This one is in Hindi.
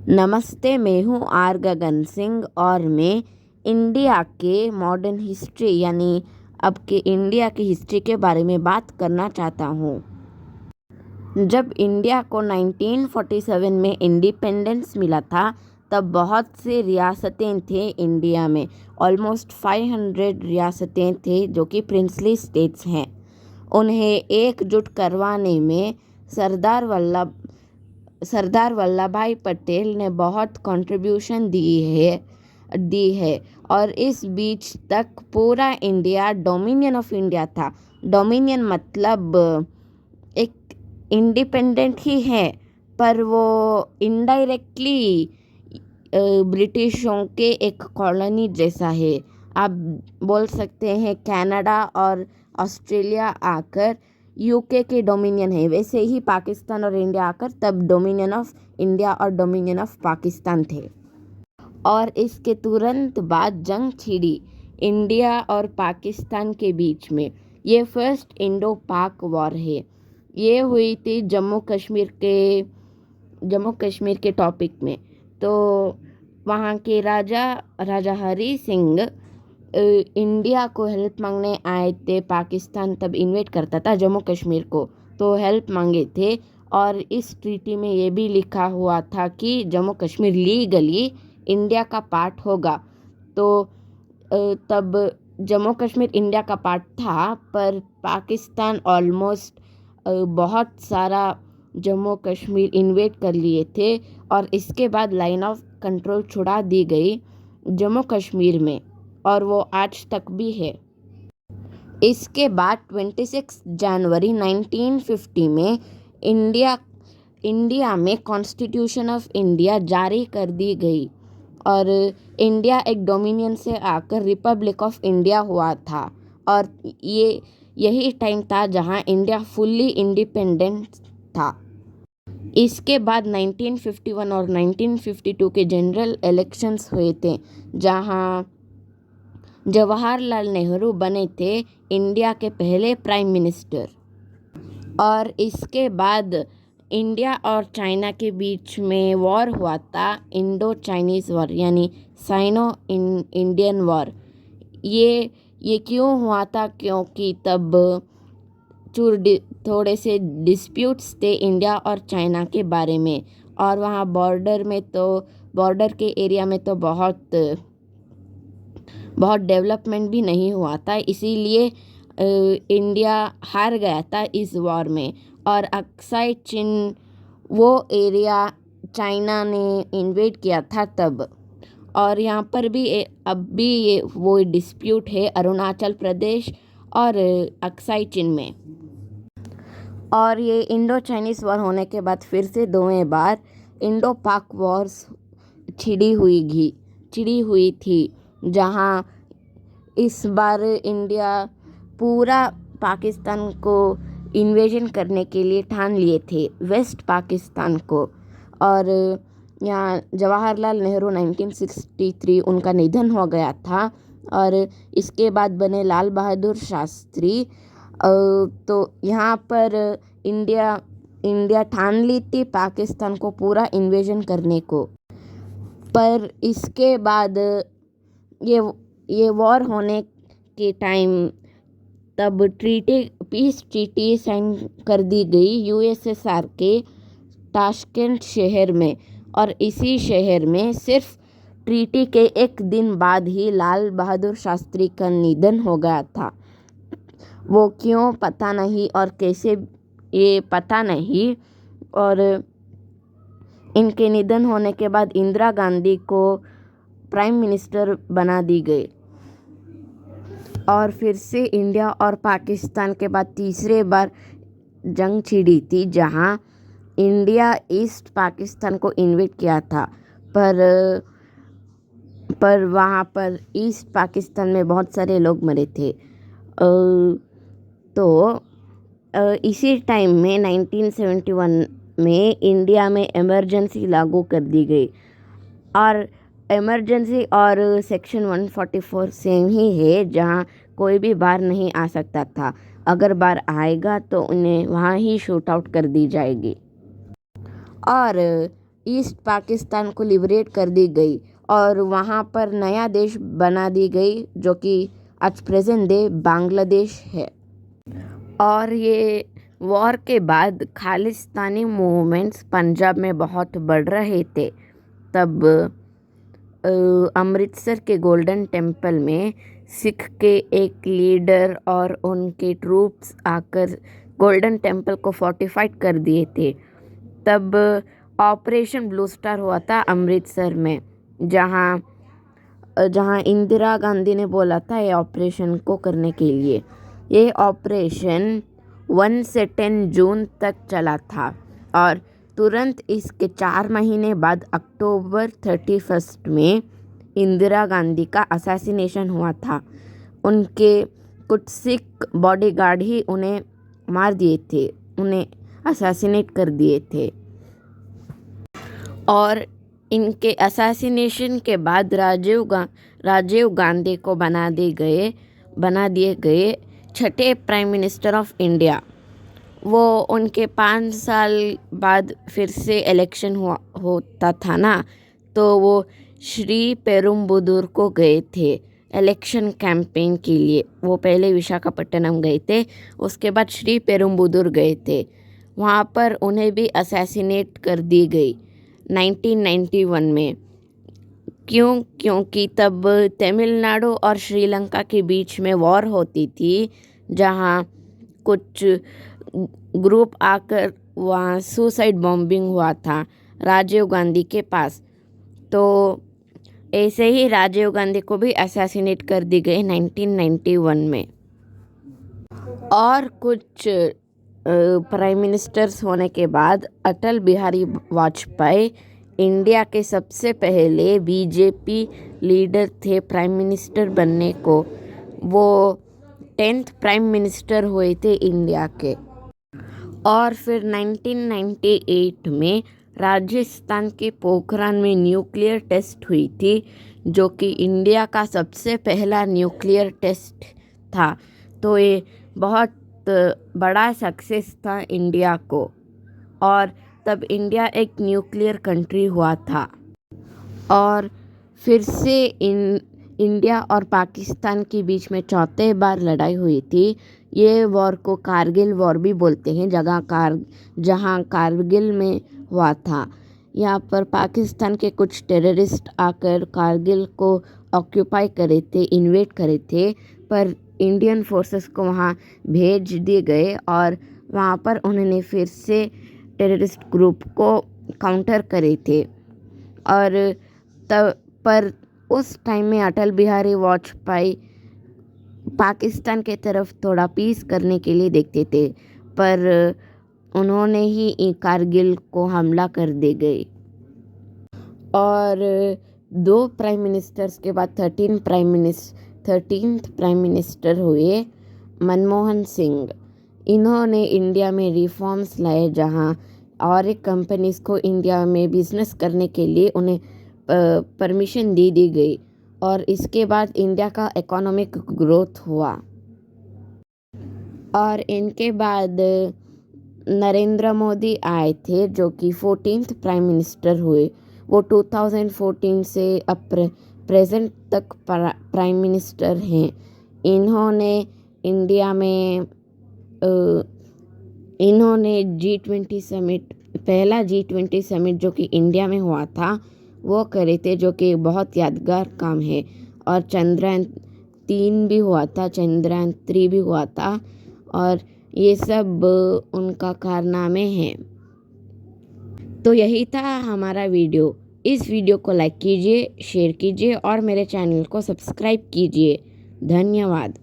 नमस्ते, मैं हूँ आर गगन सिंह और मैं इंडिया के मॉडर्न हिस्ट्री यानी अब के इंडिया की हिस्ट्री के बारे में बात करना चाहता हूँ। जब इंडिया को 1947 में इंडिपेंडेंस मिला था तब बहुत से रियासतें थे इंडिया में। ऑलमोस्ट 500 रियासतें थे जो कि प्रिंसली स्टेट्स हैं। उन्हें एकजुट करवाने में सरदार वल्लभ भाई पटेल ने बहुत कंट्रीब्यूशन दी है और इस बीच तक पूरा इंडिया डोमिनियन ऑफ इंडिया था। डोमिनियन मतलब एक इंडिपेंडेंट ही है पर वो इनडायरेक्टली ब्रिटिशों के एक कॉलोनी जैसा है। आप बोल सकते हैं कनाडा और ऑस्ट्रेलिया आकर यूके के डोमिनियन है, वैसे ही पाकिस्तान और इंडिया आकर तब डोमिनियन ऑफ इंडिया और डोमिनियन ऑफ पाकिस्तान थे। और इसके तुरंत बाद जंग छिड़ी इंडिया और पाकिस्तान के बीच में। ये फर्स्ट इंडो पाक वॉर है। ये हुई थी जम्मू कश्मीर के टॉपिक में। तो वहाँ के राजा हरी सिंह इंडिया को हेल्प मांगने आए थे। पाकिस्तान तब इन्वेट करता था जम्मू कश्मीर को, तो हेल्प मांगे थे और इस ट्रीटी में ये भी लिखा हुआ था कि जम्मू कश्मीर लीगली इंडिया का पार्ट होगा। तो तब जम्मू कश्मीर इंडिया का पार्ट था पर पाकिस्तान ऑलमोस्ट बहुत सारा जम्मू कश्मीर इन्वेट कर लिए थे और इसके बाद लाइन ऑफ कंट्रोल छुड़ा दी गई जम्मू कश्मीर में और वो आज तक भी है। इसके बाद 26 जनवरी 1950 में इंडिया में कॉन्स्टिट्यूशन ऑफ इंडिया जारी कर दी गई और इंडिया एक डोमिनियन से आकर रिपब्लिक ऑफ इंडिया हुआ था। और यही टाइम था जहां इंडिया फुल्ली इंडिपेंडेंट था। इसके बाद 1951 और 1952 के जनरल इलेक्शंस हुए थे जहां जवाहरलाल नेहरू बने थे इंडिया के पहले प्राइम मिनिस्टर। और इसके बाद इंडिया और चाइना के बीच में वॉर हुआ था, इंडो चाइनीज़ वॉर यानी साइनो इंडियन वॉर। ये क्यों हुआ था? क्योंकि तब थोड़े से डिस्प्यूट्स थे इंडिया और चाइना के बारे में और वहाँ बॉर्डर के एरिया में तो बहुत डेवलपमेंट भी नहीं हुआ था, इसीलिए इंडिया हार गया था इस वॉर में। और अक्साई चीन वो एरिया चाइना ने इन्वेड किया था तब। और यहाँ पर भी अब भी ये वो डिस्प्यूट है अरुणाचल प्रदेश और अक्साई चीन में। और ये इंडो चाइनीज़ वॉर होने के बाद फिर से दोवें बार इंडो पाक वॉर्स छिड़ी हुई थी जहाँ इस बार इंडिया पूरा पाकिस्तान को इन्वेजन करने के लिए ठान लिए थे, वेस्ट पाकिस्तान को। और यहाँ जवाहरलाल नेहरू 1963 उनका निधन हो गया था और इसके बाद बने लाल बहादुर शास्त्री। तो यहाँ पर इंडिया ठान ली थी पाकिस्तान को पूरा इन्वेजन करने को। पर इसके बाद ये वॉर होने के टाइम तब पीस ट्रीटी साइन कर दी गई यूएसएसआर के ताशकंद शहर में। और इसी शहर में सिर्फ ट्रीटी के एक दिन बाद ही लाल बहादुर शास्त्री का निधन हो गया था। वो क्यों पता नहीं और कैसे ये पता नहीं। और इनके निधन होने के बाद इंदिरा गांधी को प्राइम मिनिस्टर बना दी गई। और फिर से इंडिया और पाकिस्तान के बाद तीसरे बार जंग छिड़ी थी जहां इंडिया ईस्ट पाकिस्तान को इन्वेट किया था। पर वहाँ पर ईस्ट पाकिस्तान में बहुत सारे लोग मरे थे। तो इसी टाइम में 1971 में इंडिया में इमरजेंसी लागू कर दी गई। और इमरजेंसी और सेक्शन 144 सेम ही है जहाँ कोई भी बाहर नहीं आ सकता था। अगर बाहर आएगा तो उन्हें वहाँ ही शूट आउट कर दी जाएगी। और ईस्ट पाकिस्तान को लिबरेट कर दी गई और वहाँ पर नया देश बना दी गई जो कि आज प्रेजेंट डे बांग्लादेश है। और ये वॉर के बाद खालिस्तानी मूवमेंट्स पंजाब में बहुत बढ़ रहे थे। तब अमृतसर के गोल्डन टेम्पल में सिख के एक लीडर और उनके ट्रूप्स आकर गोल्डन टेम्पल को फोर्टिफाइड कर दिए थे। तब ऑपरेशन ब्लू स्टार हुआ था अमृतसर में, जहाँ इंदिरा गांधी ने बोला था ये ऑपरेशन को करने के लिए। ये ऑपरेशन 1 से 10 जून तक चला था और तुरंत इसके 4 महीने बाद अक्टूबर 31 में इंदिरा गांधी का असैसिनेशन हुआ था। उनके कुछ सिख बॉडीगार्ड ही उन्हें मार दिए थे, उन्हें असैसिनेट कर दिए थे। और इनके असैसिनेशन के बाद राजीव गांधी को बना दिए गए छठे प्राइम मिनिस्टर ऑफ इंडिया। वो उनके 5 साल बाद फिर से इलेक्शन होता था ना, तो वो श्री पेरुम्बुदूर को गए थे इलेक्शन कैंपेन के लिए। वो पहले विशाखापट्टनम गए थे, उसके बाद श्री पेरुम्बुदूर गए थे। वहाँ पर उन्हें भी असैसिनेट कर दी गई 1991 में। क्योंकि तब तमिलनाडु और श्रीलंका के बीच में वॉर होती थी, जहाँ कुछ ग्रुप आकर वहाँ सुसाइड बॉम्बिंग हुआ था राजीव गांधी के पास। तो ऐसे ही राजीव गांधी को भी असैसिनेट कर दी गई 1991 में। और कुछ प्राइम मिनिस्टर्स होने के बाद अटल बिहारी वाजपेयी इंडिया के सबसे पहले बीजेपी लीडर थे प्राइम मिनिस्टर बनने को। वो 10th प्राइम मिनिस्टर हुए थे इंडिया के। और फिर 1998 में राजस्थान के पोखरण में न्यूक्लियर टेस्ट हुई थी, जो कि इंडिया का सबसे पहला न्यूक्लियर टेस्ट था। तो ये बहुत बड़ा सक्सेस था इंडिया को, और तब इंडिया एक न्यूक्लियर कंट्री हुआ था। और फिर से इंडिया और पाकिस्तान के बीच में चौथे बार लड़ाई हुई थी। ये वॉर को कारगिल वॉर भी बोलते हैं, जहाँ कारगिल में हुआ था। यहाँ पर पाकिस्तान के कुछ टेररिस्ट आकर कारगिल को ऑक्यूपाई करे थे, इन्वेड करे थे, पर इंडियन फोर्सेस को वहाँ भेज दिए गए और वहाँ पर उन्होंने फिर से टेररिस्ट ग्रुप को काउंटर करे थे। और पर उस टाइम में अटल बिहारी वाजपेयी पाकिस्तान के तरफ थोड़ा पीस करने के लिए देखते थे, पर उन्होंने ही कारगिल को हमला कर दे गए। और 2 प्राइम मिनिस्टर्स के बाद 13th प्राइम मिनिस्टर हुए मनमोहन सिंह। इन्होंने इंडिया में रिफॉर्म्स लाए, जहां और एक कंपनीज को इंडिया में बिजनेस करने के लिए उन्हें परमिशन दी गई, और इसके बाद इंडिया का इकोनॉमिक ग्रोथ हुआ। और इनके बाद नरेंद्र मोदी आए थे, जो कि 14th प्राइम मिनिस्टर हुए। वो 2014 से अब प्रेजेंट तक प्राइम मिनिस्टर हैं। इन्होंने इंडिया में G20 समिट, पहला G20 समिट जो कि इंडिया में हुआ था, वो करे थे, जो कि बहुत यादगार काम है। और चंद्रयान 3 भी हुआ था, चंद्रयान 3 भी हुआ था, और ये सब उनका कारनामे हैं। तो यही था हमारा वीडियो। इस वीडियो को लाइक कीजिए, शेयर कीजिए और मेरे चैनल को सब्सक्राइब कीजिए। धन्यवाद।